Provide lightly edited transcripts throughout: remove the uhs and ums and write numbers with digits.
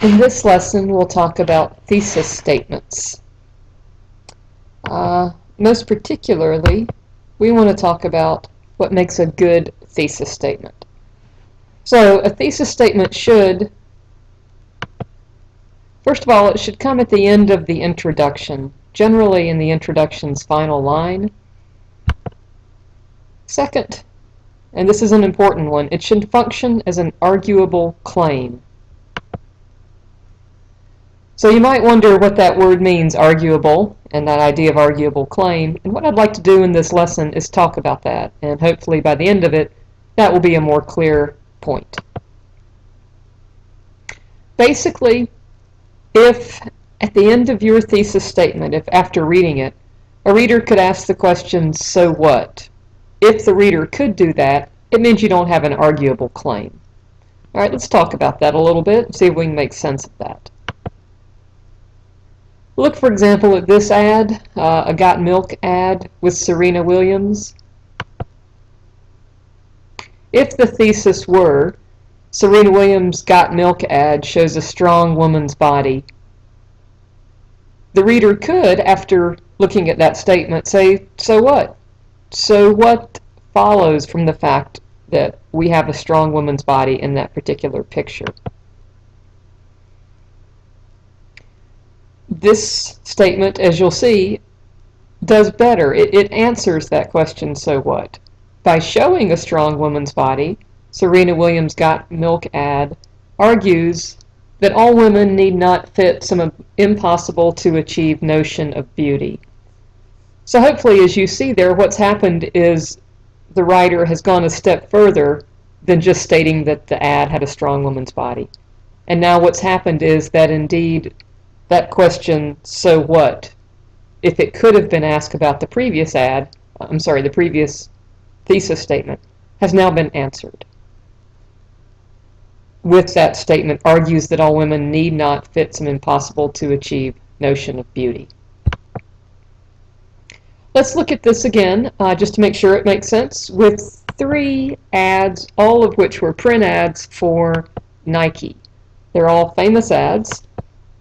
In this lesson, we'll talk about thesis statements. Most particularly, we want to talk about what makes a good thesis statement. So, a thesis statement should, first of all, it should come at the end of the introduction, generally in the introduction's final line. Second, and this is an important one, it should function as an arguable claim. So you might wonder what that word means, arguable, and that idea of arguable claim. And what I'd like to do in this lesson is talk about that. And hopefully by the end of it, that will be a more clear point. Basically, if at the end of your thesis statement, if after reading it, a reader could ask the question, so what? If the reader could do that, it means you don't have an arguable claim. All right, let's talk about that a little bit and see if we can make sense of that. Look, for example, at this ad, a Got Milk ad with Serena Williams. If the thesis were, Serena Williams' Got Milk ad shows a strong woman's body, the reader could, after looking at that statement, say, so what? So what follows from the fact that we have a strong woman's body in that particular picture? This statement, as you'll see, does better. It answers that question, so what? By showing a strong woman's body, Serena Williams' Got Milk ad argues that all women need not fit some impossible to achieve notion of beauty. So hopefully, as you see there, what's happened is the writer has gone a step further than just stating that the ad had a strong woman's body. And now what's happened is that indeed that question, so what, if it could have been asked about the previous the previous thesis statement, has now been answered. With that statement, argues that all women need not fit some impossible to achieve notion of beauty. Let's look at this again, just to make sure it makes sense, with 3 ads, all of which were print ads for Nike. They're all famous ads.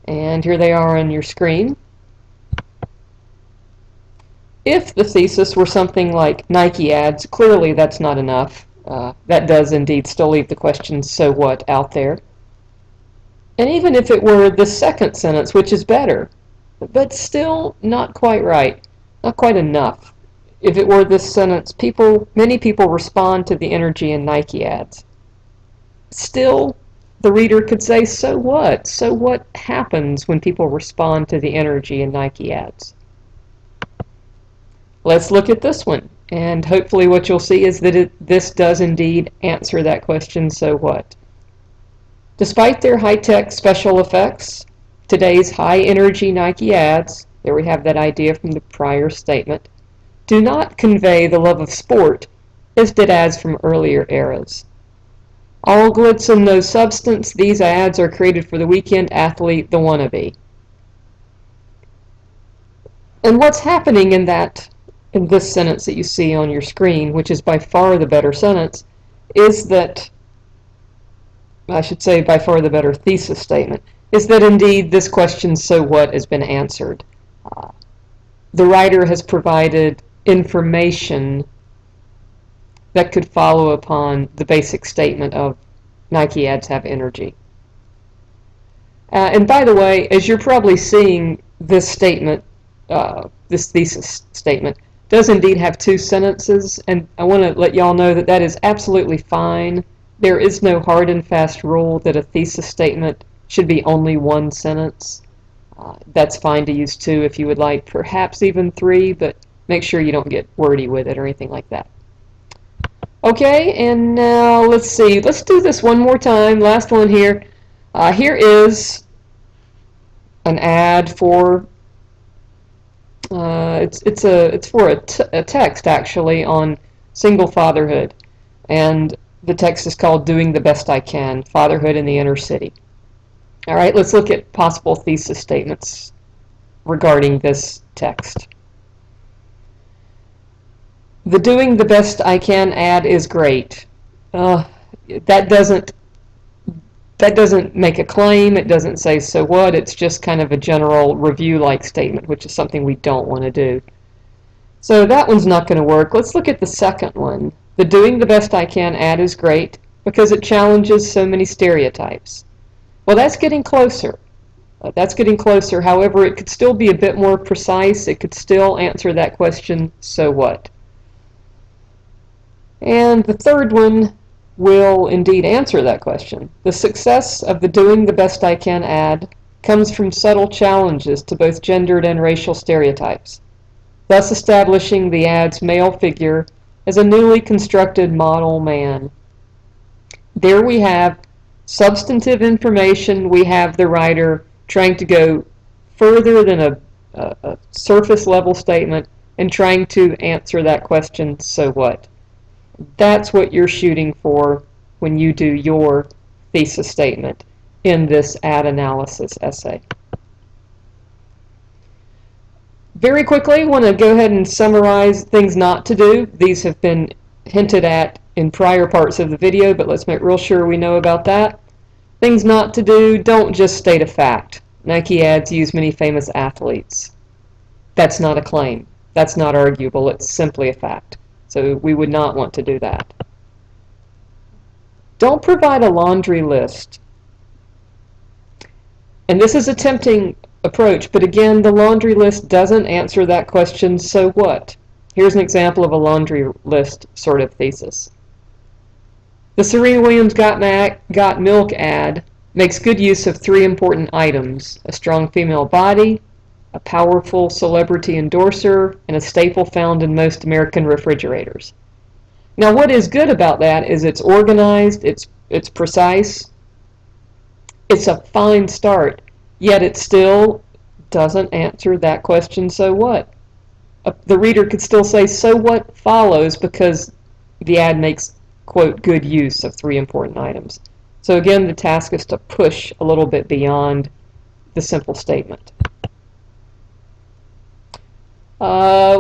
And here they are on your screen. If the thesis were something like Nike ads, clearly that's not enough. That does indeed still leave the question, so what, out there. And even if it were the second sentence, which is better, but still not quite right, not quite enough. If it were this sentence, many people respond to the energy in Nike ads. Still, the reader could say, so what? So what happens when people respond to the energy in Nike ads? Let's look at this one. And hopefully what you'll see is that this does indeed answer that question, so what? Despite their high-tech special effects, today's high-energy Nike ads, there we have that idea from the prior statement, do not convey the love of sport as did ads from earlier eras. All glitz and no substance, these ads are created for the weekend athlete, the wannabe. And what's happening in this sentence that you see on your screen, which is by far the better sentence, is that, I should say by far the better thesis statement, is that indeed this question, so what, has been answered. The writer has provided information that could follow upon the basic statement of Nike ads have energy. And by the way, as you're probably seeing, this statement, this thesis statement, does indeed have 2 sentences, and I want to let y'all know that that is absolutely fine. There is no hard and fast rule that a thesis statement should be only 1 sentence. That's fine to use 2 if you would like, perhaps even 3, but make sure you don't get wordy with it or anything like that. Okay, and now let's see. Let's do this one more time. Last one here. Here is an ad for. It's for a text actually on single fatherhood, and the text is called "Doing the Best I Can: Fatherhood in the Inner City." All right, let's look at possible thesis statements regarding this text. The "Doing the Best I Can" ad is great. That doesn't That doesn't make a claim, it doesn't say so what, it's just kind of a general review-like statement, which is something we don't want to do. So that one's not going to work. Let's look at the second one. The doing the best I can ad is great because it challenges so many stereotypes. Well, that's getting closer. That's getting closer. However, it could still be a bit more precise. It could still answer that question, so what? And the third one will indeed answer that question. The success of the doing the best I can ad comes from subtle challenges to both gendered and racial stereotypes, thus establishing the ad's male figure as a newly constructed model man. There we have substantive information. We have the writer trying to go further than a surface level statement and trying to answer that question, so what? That's what you're shooting for when you do your thesis statement in this ad analysis essay. Very quickly, I want to go ahead and summarize things not to do. These have been hinted at in prior parts of the video, but let's make real sure we know about that. Things not to do: don't just state a fact. Nike ads use many famous athletes. That's not a claim. That's not arguable. It's simply a fact. So we would not want to do that. Don't provide a laundry list. And this is a tempting approach, but again, the laundry list doesn't answer that question, so what? Here's an example of a laundry list sort of thesis. The Serena Williams Got Milk ad makes good use of three important items: a strong female body, a powerful celebrity endorser, and a staple found in most American refrigerators. Now, what is good about that is it's organized, it's precise, it's a fine start, yet it still doesn't answer that question, so what? The reader could still say, so what follows, because the ad makes, quote, good use of three important items. So again, the task is to push a little bit beyond the simple statement.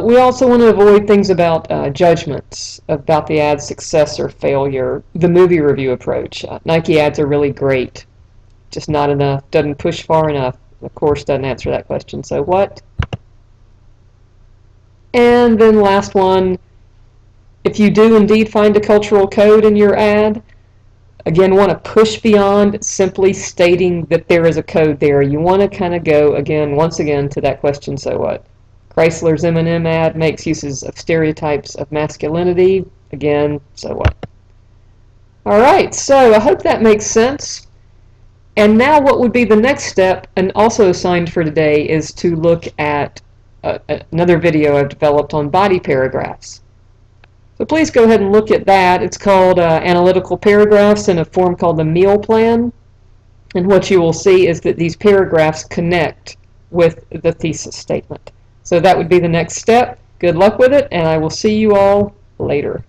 We also want to avoid things about judgments about the ad's success or failure. The movie review approach. Nike ads are really great, just not enough, doesn't push far enough. Of course, doesn't answer that question, so what? And then last one, if you do indeed find a cultural code in your ad, again, want to push beyond simply stating that there is a code there. You want to kind of go, again, once again, to that question, so what? Chrysler's M&M ad makes uses of stereotypes of masculinity. Again, so what? All right, so I hope that makes sense. And now what would be the next step, and also assigned for today, is to look at another video I've developed on body paragraphs. So please go ahead and look at that. It's called Analytical Paragraphs in a form called the meal plan. And what you will see is that these paragraphs connect with the thesis statement. So that would be the next step. Good luck with it, and I will see you all later.